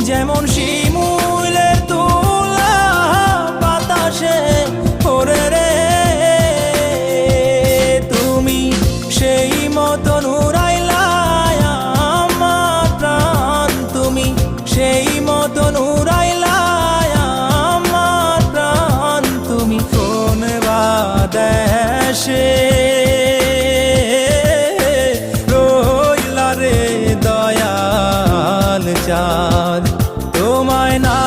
যেমন শিমুলের তুলা বাতাসে ওরে রে, তুমি সেই মতন উড়াইলা আমার প্রাণ, তুমি সেই মতন উড়াইলা আমার প্রাণ। তুমি কোন বাদেশে রইলা রে দয়াল চাঁদ, তোমায় না